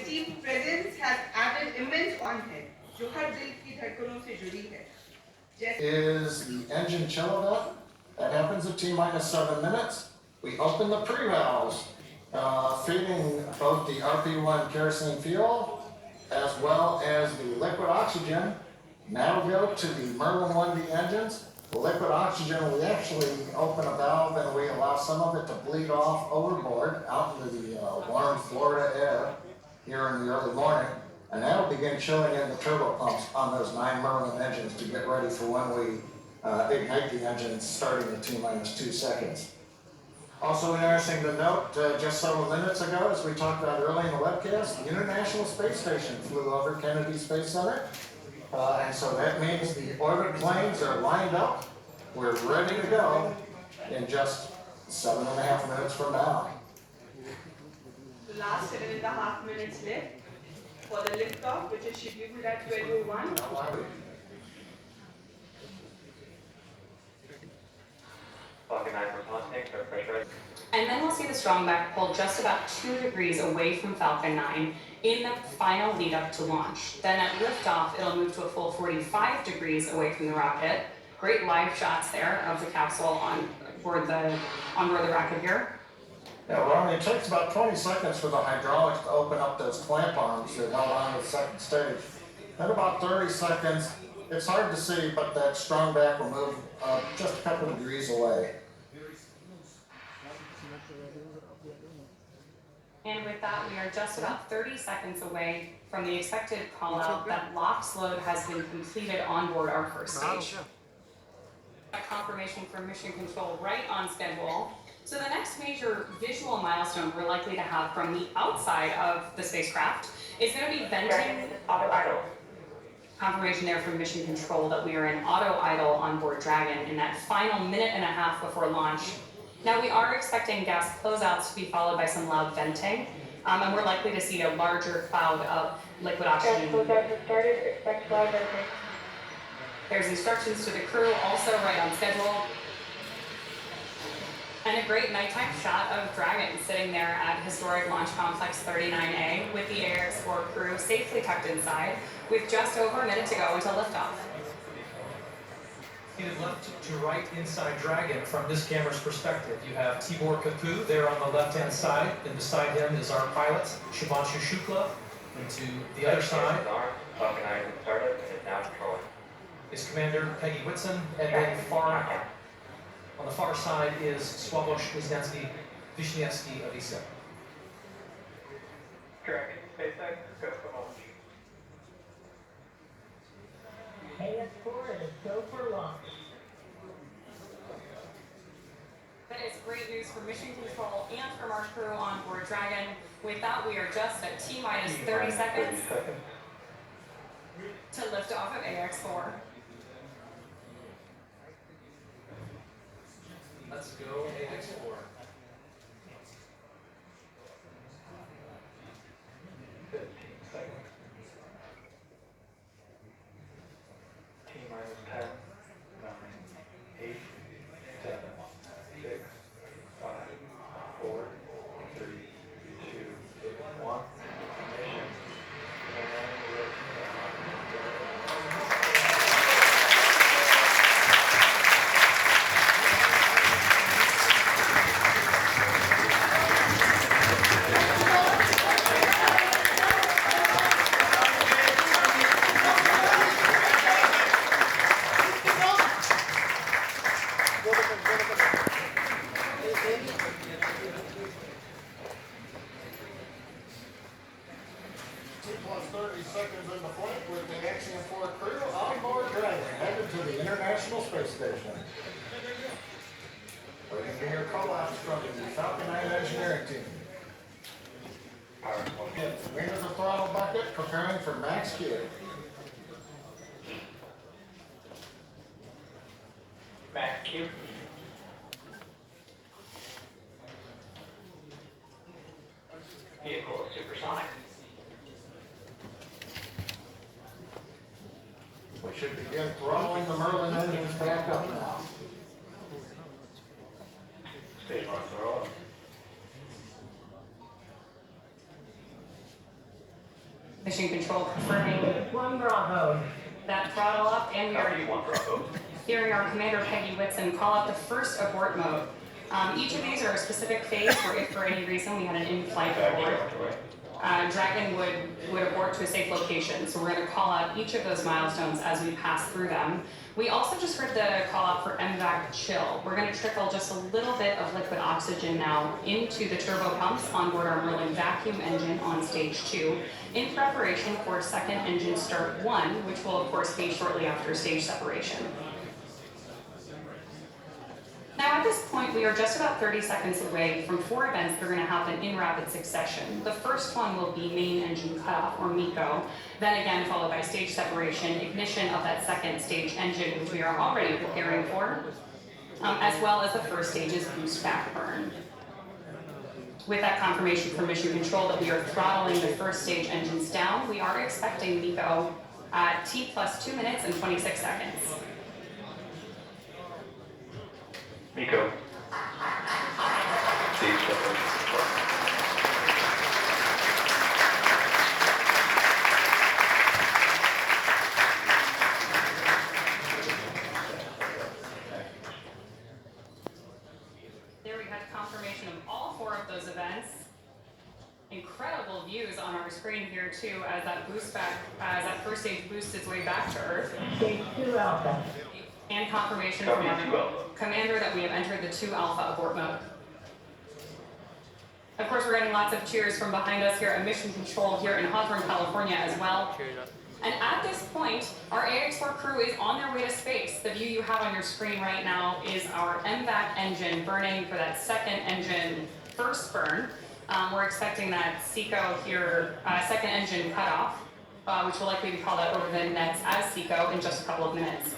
team presence has added immense on है, जो हर दिल की धड़कनों से जुड़ी है. Is the engine chill event. That happens at T-minus 7 minutes. We open the pre-valves, feeding both the RP1 kerosene fuel as well as the liquid oxygen. Now go to the Merlin 1D engines. The liquid oxygen, we actually open a valve and we allow some of it to bleed off overboard out into the warm Florida air here in the early morning. And that'll begin chilling in the turbo pumps on those 9 Merlin engines to get ready for when we ignite the engines starting at T-minus 2 seconds. Also interesting to note, just several minutes ago, as we talked about early in the webcast, the International Space Station flew over Kennedy Space Center. And so that means the orbit planes are lined up. We're ready to go in just 7.5 minutes from now. The last 7.5 minutes left for the liftoff, which is scheduled at 12:01. And then we'll see the strongback pull just about 2 degrees away from Falcon 9 in the final lead up to launch. Then at liftoff, it'll move to a full 45 degrees away from the rocket. Great live shots there of the capsule on board the rocket here. Yeah, well, I mean, it takes about 20 seconds for the hydraulics to open up those clamp arms that held on to the second stage. Then about 30 seconds, it's hard to see, but that strongback will move just a couple of degrees away. And with that, we are just about 30 seconds away from the expected call out that LOX load has been completed on board our first stage. A confirmation from Mission Control right on schedule. So the next major visual milestone we're likely to have from the outside of the spacecraft is going to be venting auto idle. Confirmation there from Mission Control that we are in auto idle on board Dragon in that final minute and a half before launch. Now we are expecting gas closeouts to be followed by some loud venting, and we're likely to see a larger cloud of liquid oxygen. Gas closeouts have started, expect loud venting. There's instructions to the crew, also right on schedule. And a great nighttime shot of Dragon sitting there at Historic Launch Complex 39A with the AX4 crew safely tucked inside with just over a minute to go until liftoff. Left to right inside Dragon from this camera's perspective. You have Tibor Kapu there on the left-hand side, and beside him is our pilot, Shubhanshu Shukla. And to the other side is Commander Peggy Whitson, and then on the far side is Sławosz Wisniewski of ISRO. Dragon, SpaceX, go for launch. AX4 is go for launch. That is great news for Mission Control and from our crew on board Dragon. With that, we are just at T-minus 30 seconds to lift off of AX4. Let's go AX4. T-minus 10, 9, 8, 7, 6, 5, 4, 3, 2, 1. Ignition. And lift. T-plus 30 seconds in the flight with the AXIOM 4 crew on board Dragon, headed to the International Space Station. Waiting to hear call-outs from the Falcon 9 engineering team. Wing of the throttle bucket, preparing for max Q. Max Q. Vehicle is supersonic. We should begin throttling the Merlin engines back up now. Stage 1 throttle. Mission Control confirming 1 Bravo. that throttle up, and we are Copy 1 Bravo. hearing our Commander Peggy Whitson call out the first abort mode. Each of these are a specific phase where if for any reason we had an in-flight abort, Dragon would abort to a safe location. So we're going to call out each of those milestones as we pass through them. We also just heard the call out for MVAC chill. We're going to trickle just a little bit of liquid oxygen now into the turbo pumps on board our Merlin vacuum engine on stage 2 in preparation for second engine start 1, which will of course be shortly after stage separation. Now at this point, we are just about 30 seconds away from 4 events that are going to happen in rapid succession. The first one will be main engine cutoff, or MECO, then again followed by stage separation, ignition of that second stage engine, which we are already preparing for, as well as the first stage's boost back burn. With that confirmation from Mission Control that we are throttling the first stage engines down, we are expecting MECO at T plus 2 minutes and 26 seconds. Miko. Stage separation control. There we had confirmation of all 4 of those events. Incredible views on our screen here too as that boost back, as that first stage boosts its way back to Earth. Stage 2 Alpha. And confirmation from our commander that we have entered the 2 Alpha abort mode. Of course, we're getting lots of cheers from behind us here at Mission Control here in Hawthorne, California as well. And at this point, our AX4 crew is on their way to space. The view you have on your screen right now is our MVAC engine burning for that second engine first burn. We're expecting that SECO here, second engine cutoff, which will likely be called out over the nets as SECO in just a couple of minutes.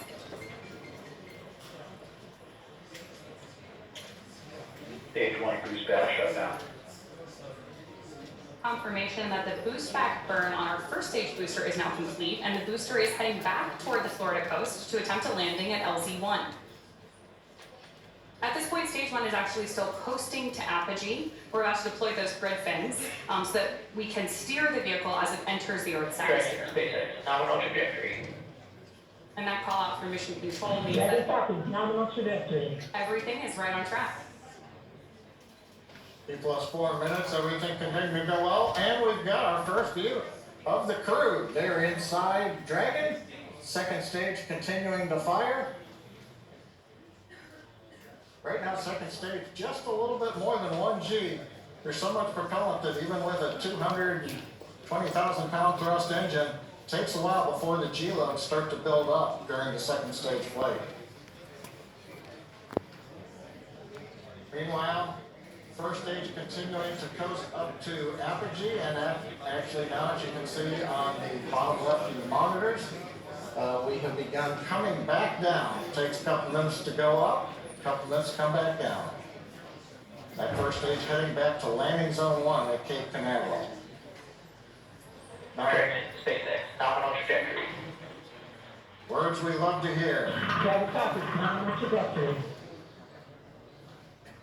Stage 1 boost back shut down. Confirmation that the boost back burn on our first stage booster is now complete, and the booster is heading back toward the Florida coast to attempt a landing at LZ1. At this point, stage 1 is actually still coasting to apogee. We're about to deploy those grid fins so that we can steer the vehicle as it enters the Earth's atmosphere. SpaceX, nominal trajectory. And that call out for Mission Control means Dragon that copy. Nominal trajectory. everything is right on track. T plus 4 minutes, everything continuing to go well, and we've got our first view of the crew. They're inside Dragon, second stage continuing to fire. Right now, second stage, just a little bit more than 1 G. There's so much propellant that even with a 220,000 pound thrust engine, it takes a while before the G loads start to build up during the second stage flight. Meanwhile, first stage continuing to coast up to apogee, and actually now, as you can see on the bottom left of the monitors, we have begun coming back down. It takes a couple minutes to go up, a couple minutes to come back down. That first stage heading back to landing zone 1 at Cape Canaveral. All right, Dragon, SpaceX, nominal trajectory. words we love to hear. Dragon copy. Nominal trajectory.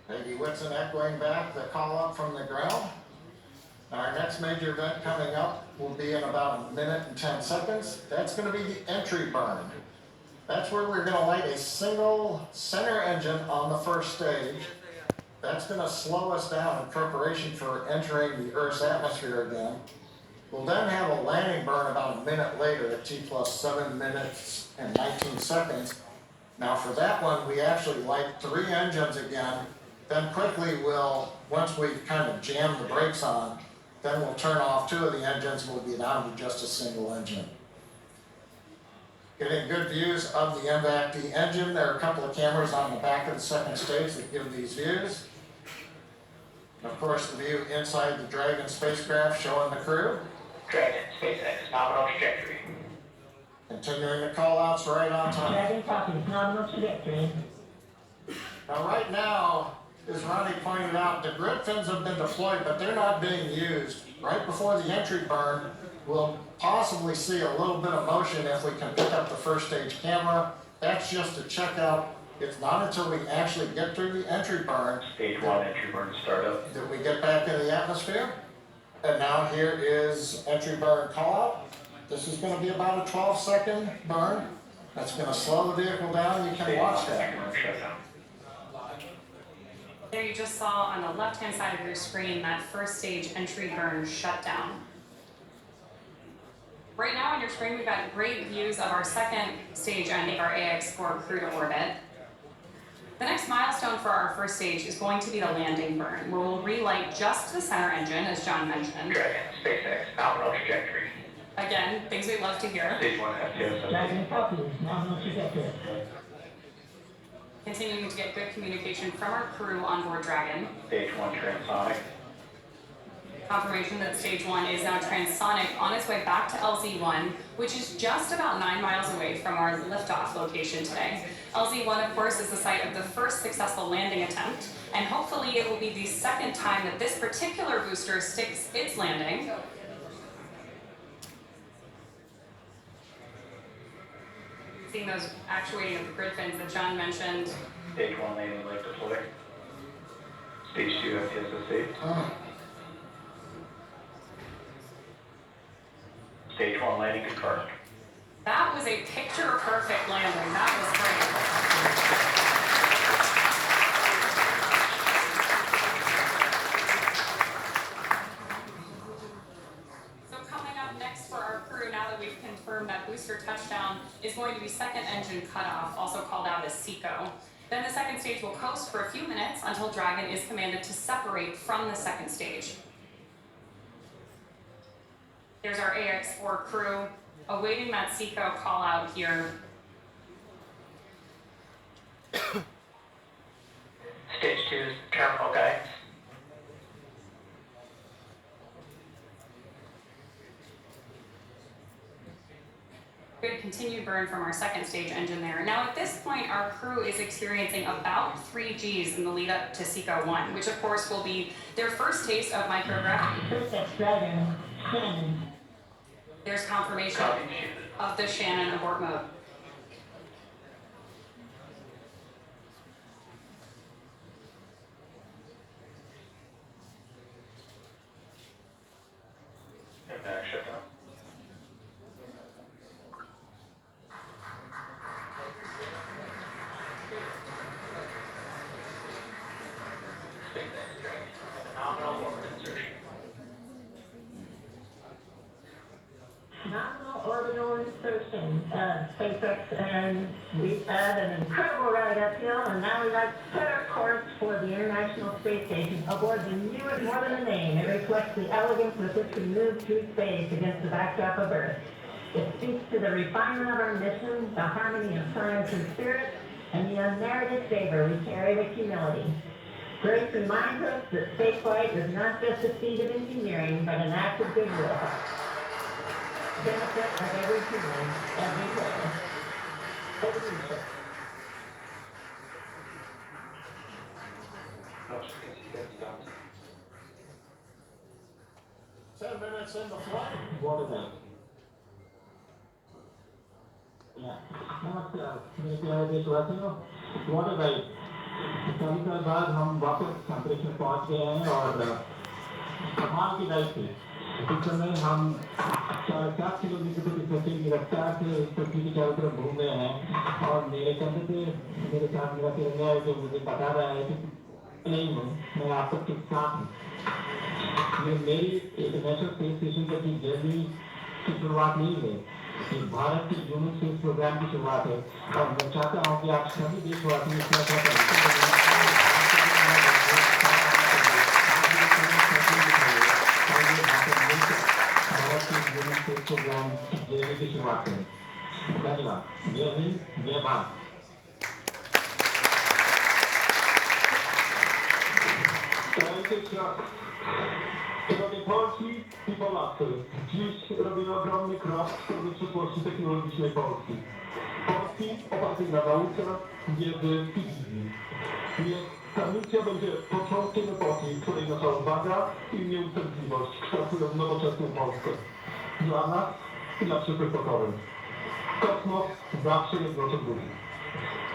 Peggy Whitson echoing back the call up from the ground. Our next major event coming up will be in about 1 minute and 10 seconds. That's going to be the entry burn. That's where we're going to light a single center engine on the first stage. That's going to slow us down in preparation for entering the Earth's atmosphere again. We'll then have a landing burn about 1 minute later at T plus 7 minutes and 19 seconds. Now for that one, we actually light 3 engines again. Then quickly we'll, once we've kind of jammed the brakes on, then we'll turn off 2 of the engines and we'll be down to just a single engine. Getting good views of the MVAC engine. There are a couple of cameras on the back of the second stage that give these views. And of course, the view inside the Dragon spacecraft showing the crew. Dragon, SpaceX, nominal trajectory. Continuing the call-outs right on time. Dragon copy. Nominal trajectory. Now, right now, as Ronnie pointed out, the grid fins have been deployed, but they're not being used. Right before the entry burn, we'll possibly see a little bit of motion if we can pick up the first stage camera. That's just to check out. It's not until we actually get through the entry burn Stage 1 entry burn startup. that we get back in the atmosphere. And now here is entry burn call out. This is gonna be about a 12-second burn. That's gonna slow the vehicle down. You can Stage watch 1 that. engine room shutdown. There you just saw on the left-hand side of your screen that first stage entry burn shutdown. Right now on your screen, we've got great views of our second stage ending our AX4 crew to orbit. The next milestone for our first stage is going to be the landing burn, where we'll relight just the center engine, as John mentioned. Dragon, SpaceX, nominal trajectory. Again, things we love to hear. Stage 1 FTO Dragon copies, nominal trajectory. Continuing to get good communication from our crew on board Dragon. Stage 1 transonic. Confirmation that stage 1 is now transonic on its way back to LZ1, which is just about 9 miles away from our liftoff location today. LZ1, of course, is the site of the first successful landing attempt, and hopefully it will be the second time that this particular booster sticks its landing. Seeing those actuating of the grid fins that John mentioned. Stage 1 landing leg deployed. Stage 2 FTSOC. Stage 1 landing confirmed. That was a picture-perfect landing. That was great. So coming up next for our crew, now that we've confirmed that booster touchdown, is going to be second engine cutoff, also called out as SECO. Then the second stage will coast for a few minutes until Dragon is commanded to separate from the second stage. There's our AX4 crew awaiting that SECO call out here. Stage 2 is terminal guidance. Good continued burn from our second stage engine there. Now at this point, our crew is experiencing about 3 Gs in the lead up to SECO 1, which of course will be their first taste of microgravity. SpaceX Dragon, Shannon. There's confirmation Copy, Shannon. of the Shannon abort mode. Impact shutdown. SpaceX Dragon. Nominal orbit insertion. Nominal orbital insertion, SpaceX, and we've had an incredible ride uphill, and now we'd like to set our course for the International Space Station aboard the newest, more than a name. It reflects the elegance with which we move through space against the backdrop of Earth. It speaks to the refinement of our mission, the harmony of science and spirit, and the unmerited favor we carry with humility. Grace reminds us that spaceflight is not just a feat of engineering, but an act of goodwill. Benefit of every human, every day. Over to you, sir. No, just because you guys stopped. 10 minutes in the flight. What is that? नमस्कार मेरे प्यारे देशवासियों water ride 40 साल बाद हम वापस अंतरिक्ष में पहुंच गए हैं और कमाल की राइड थी इस समय हम 7 किलोमीटर प्रति सेकंड की रफ्तार से पृथ्वी के चारों तरफ घूम रहे हैं और मेरे कंधे पे मेरे साथ मेरा तिरंगा है जो मुझे बता रहा है कि नहीं हूँ मैं आप सबके साथ हूँ ये मेरी इंटरनेशनल स्पेस स्टेशन की जर्नी की शुरुआत नहीं है ये भारत की ह्यूमन स्पेस प्रोग्राम की शुरुआत है और मैं चाहता हूँ कि आप सभी देशवासी इसमें अपना भारत की ह्यूमन स्पेस प्रोग्राम की शुरुआत करें धन्यवाद जय हिंद जय Bharat Drogie Polski i Polacy, dziś robimy ogromny krok w stronę przyszłości technologicznej Polski. Polski opartej na nauce, wiedzy i wizji. Niech ta misja będzie początkiem epoki, w której nasza odwaga i nieustępliwość kształtują nowoczesną Polskę. Dla nas i dla przyszłych pokoleń. Kosmos zawsze jest naszym duchem.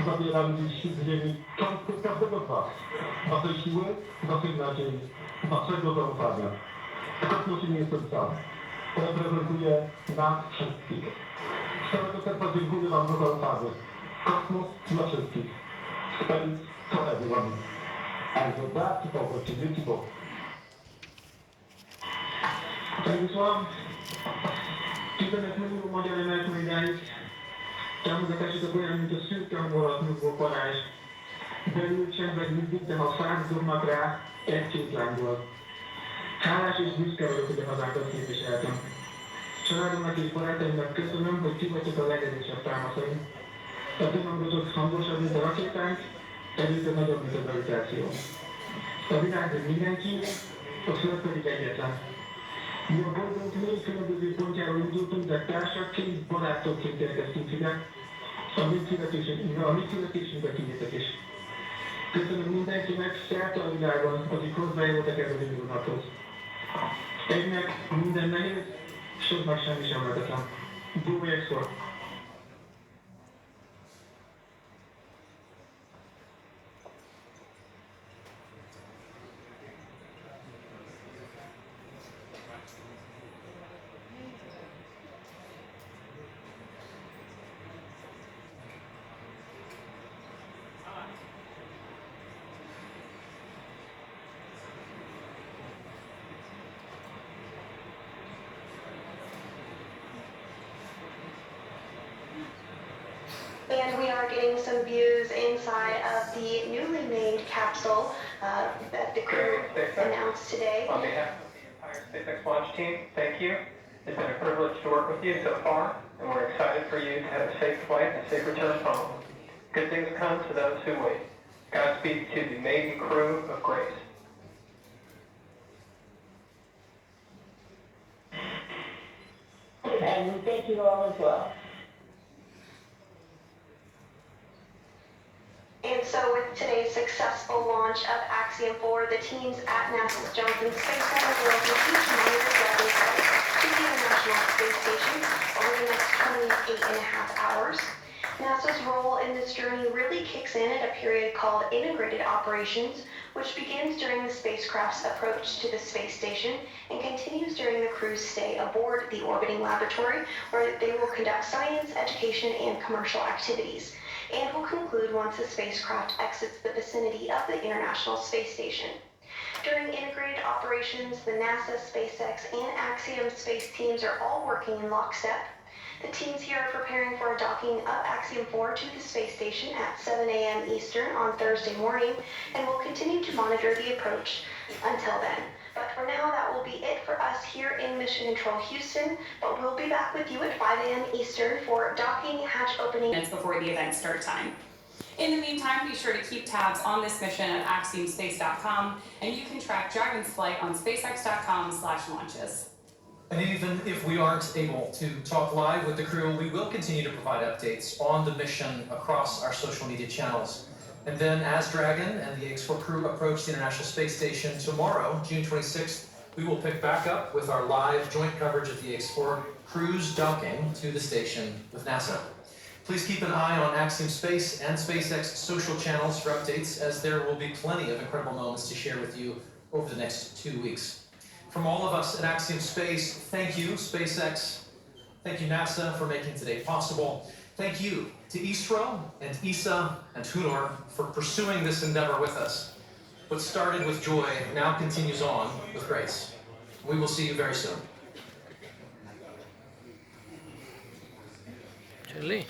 Zabieram dziś z ziemi cząstkę każdego z was. Waszej siły, waszej nadziei, waszego zaufania. To musi nie podstawa. Reprezentuje nas wszystkich. Z całego serca dziękuję Wam za zaufanie. Kosmos dla wszystkich. Space for everyone. And with that, to opportunity to Przemysław, kilka minut umawiamy na odpowiedzialność. Chciałbym zakazać do pojawienia to szybko, bo nie było poraż. Belül sem megnyugtatja, ha 100 dobnak rá, egy-két lángolat. Hálás és büszke vagyok, hogy a hazákat képviseltem. Családomnak és barátaimnak köszönöm, hogy ti vagytok a legerősebb támaszaim. A dumangatok hangosabb, mint a rakétánk, erőtől nagyobb, mint a gravitáció. A világ mindenki, a föld pedig egyetlen. Mi a bolygónk 4 különböző pontjáról indultunk, de társakként, barátokként érkeztünk ide. A mi születésünket higgyétek is. Köszönöm mindenkinek szerte a világon, akik hozzájárultak ez az indulnaphoz. Egynek minden nehéz, soknak semmi sem lehetetlen. Go Export! And we are getting some views inside of the newly named capsule that the crew announced today. On behalf of the entire SpaceX launch team, thank you. It's been a privilege to work with you so far, and we're excited for you to have a safe flight and a safe return home. Good things come to those who wait. Godspeed to the maiden crew of Grace. And we thank you all as well. And so with today's successful launch of AXIOM 4, the teams at NASA's Johnson Space Center will continue to monitor Dragon's flight to the International Space Station over the next 28 and a half hours. NASA's role in this journey really kicks in at a period called Integrated Operations, which begins during the spacecraft's approach to the space station and continues during the crew's stay aboard the orbiting laboratory, where they will conduct science, education, and commercial activities, and will conclude once the spacecraft exits the vicinity of the International Space Station. During integrated operations, the NASA, SpaceX, and AXIOM space teams are all working in lockstep. The teams here are preparing for a docking of AXIOM 4 to the space station at 7 a.m. Eastern on Thursday morning, and will continue to monitor the approach until then. But for now, that will be it for us here in Mission Control Houston, but we'll be back with you at 5 a.m. Eastern for docking, hatch opening. Minutes before the event start time. In the meantime, be sure to keep tabs on this mission at axiomspace.com, and you can track Dragon's flight on spacex.com/launches. And even if we aren't able to talk live with the crew, we will continue to provide updates on the mission across our social media channels. And then as Dragon and the AX4 crew approach the International Space Station tomorrow, June 26th, we will pick back up with our live joint coverage of the AX4 crew's docking to the station with NASA. Please keep an eye on Axiom Space and SpaceX social channels for updates, as there will be plenty of incredible moments to share with you over the next 2 weeks. From all of us at Axiom Space, thank you, SpaceX. Thank you, NASA, for making today possible. Thank you to ISRO and ESA and Hunor for pursuing this endeavor with us. What started with joy now continues on with grace. We will see you very soon. Chili.